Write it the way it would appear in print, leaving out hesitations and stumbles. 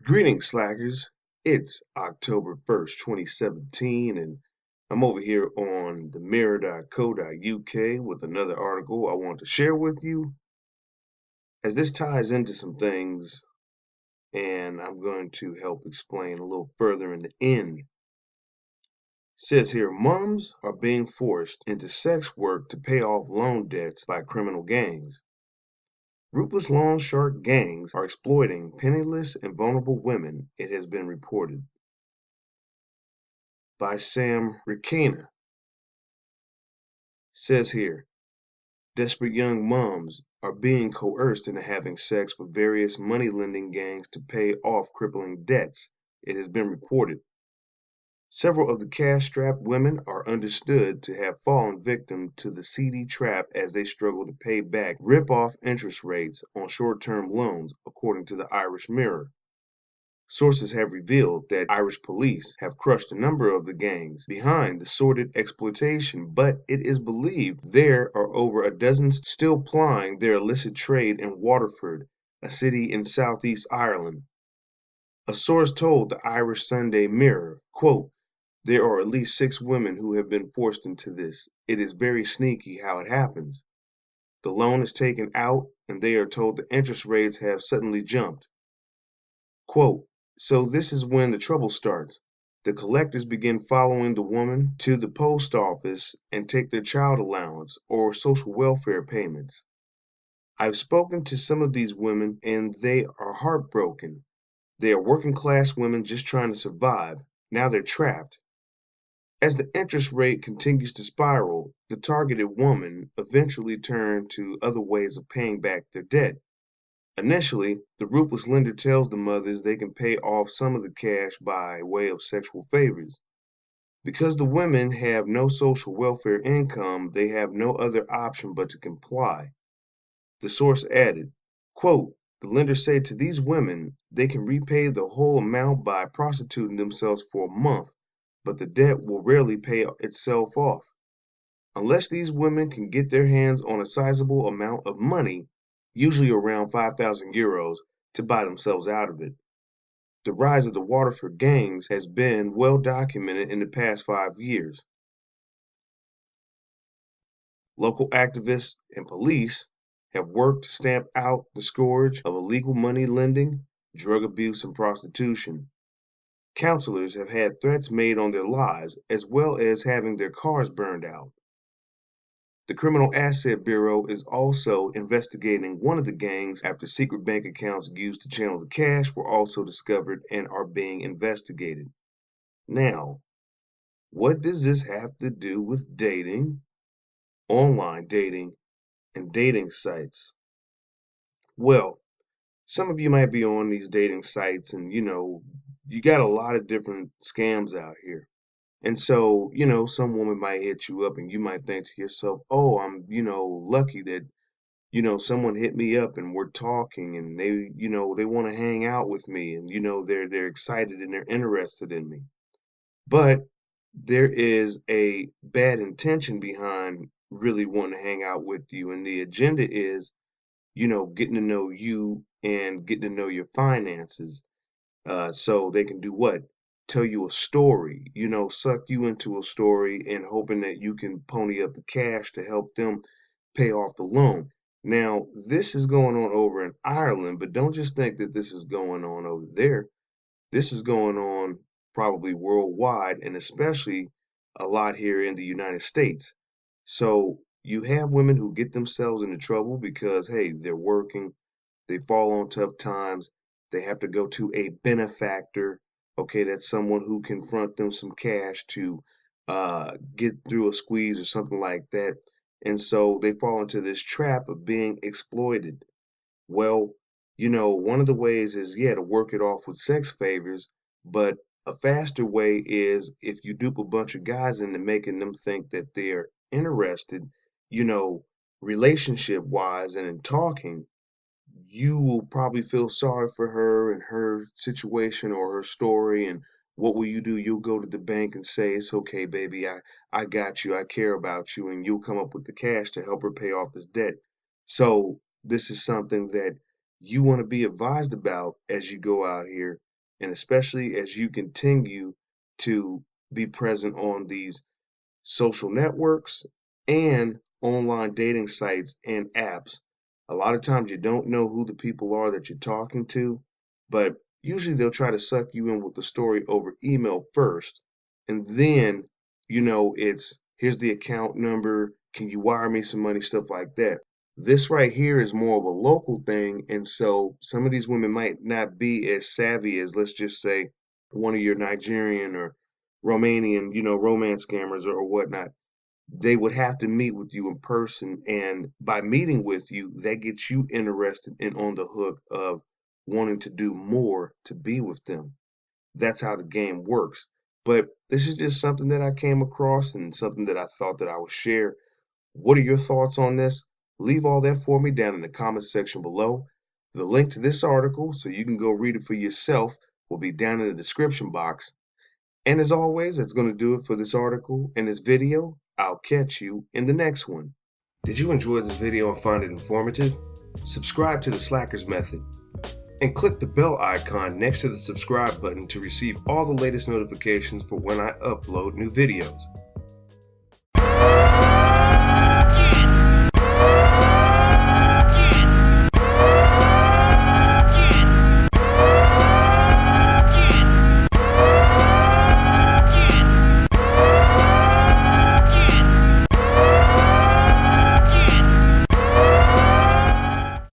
Greetings, slackers. It's October 1st, 2017, and I'm over here on the mirror.co.uk with another article I want to share with you. As this ties into some things, and I'm going to help explain a little further in the end. It says here, moms are being forced into sex work to pay off loan debts by criminal gangs. Ruthless loan shark gangs are exploiting penniless and vulnerable women, it has been reported. By Sam Ricana. Says here, desperate young moms are being coerced into having sex with various money lending gangs to pay off crippling debts, it has been reported. Several of the cash strapped women are understood to have fallen victim to the seedy trap as they struggle to pay back rip off interest rates on short term loans, according to the Irish Mirror. Sources have revealed that Irish police have crushed a number of the gangs behind the sordid exploitation, but it is believed there are over a dozen still plying their illicit trade in Waterford, a city in southeast Ireland. A source told the Irish Sunday Mirror, quote, there are at least 6 women who have been forced into this. It is very sneaky how it happens. The loan is taken out and they are told the interest rates have suddenly jumped. Quote, so this is when the trouble starts. The collectors begin following the woman to the post office and take their child allowance or social welfare payments. I've spoken to some of these women and they are heartbroken. They are working class women just trying to survive. Now they're trapped. As the interest rate continues to spiral, the targeted woman eventually turn to other ways of paying back their debt. Initially, the ruthless lender tells the mothers they can pay off some of the cash by way of sexual favors. Because the women have no social welfare income, they have no other option but to comply. The source added, quote, the lenders say to these women they can repay the whole amount by prostituting themselves for a month, but the debt will rarely pay itself off. Unless these women can get their hands on a sizable amount of money, usually around 5,000 euros, to buy themselves out of it. The rise of the Waterford gangs has been well documented in the past 5 years. Local activists and police have worked to stamp out the scourge of illegal money lending, drug abuse, and prostitution. Counselors have had threats made on their lives, as well as having their cars burned out. The Criminal Asset Bureau is also investigating one of the gangs after secret bank accounts used to channel the cash were also discovered and are being investigated. Now, what does this have to do with dating, online dating, and dating sites? Well, some of you might be on these dating sites and you got a lot of different scams out here. And so, some woman might hit you up and you might think to yourself, oh, I'm, lucky that someone hit me up and we're talking and they want to hang out with me and they're excited and they're interested in me. But there is a bad intention behind really wanting to hang out with you, and the agenda is, getting to know you and getting to know your finances. So they can do what? Tell you a story, suck you into a story and hoping that you can pony up the cash to help them pay off the loan. Now, this is going on over in Ireland, but don't just think that this is going on over there. This is going on probably worldwide and especially a lot here in the United States. So you have women who get themselves into trouble because, hey, they're working, they fall on tough times, they have to go to a benefactor. Okay, that's someone who can front them some cash to get through a squeeze or something like that. And so they fall into this trap of being exploited. Well, one of the ways is, yeah, to work it off with sex favors, but a faster way is if you dupe a bunch of guys into making them think that they're interested, you know, relationship wise and in talking, you will probably feel sorry for her and her situation or her story. And what will you do? You'll go to the bank and say, it's okay, baby. I got you. I care about you. And you'll come up with the cash to help her pay off this debt. So this is something that you want to be advised about as you go out here. And especially as you continue to be present on these social networks and online dating sites and apps, a lot of times you don't know who the people are that you're talking to, but usually they'll try to suck you in with the story over email first. And then, it's here's the account number. Can you wire me some money? Stuff like that. This right here is more of a local thing. And so some of these women might not be as savvy as, let's just say, one of your Nigerian or Romanian, romance scammers or whatnot. They would have to meet with you in person. And by meeting with you, that gets you interested and on the hook of wanting to do more to be with them. That's how the game works. But this is just something that I came across and something that I thought that I would share. What are your thoughts on this? Leave all that for me down in the comment section below. The link to this article, so you can go read it for yourself, will be down in the description box. And as always, that's going to do it for this article and this video. I'll catch you in the next one. Did you enjoy this video and find it informative? Subscribe to the Slackers Method and click the bell icon next to the subscribe button to receive all the latest notifications for when I upload new videos.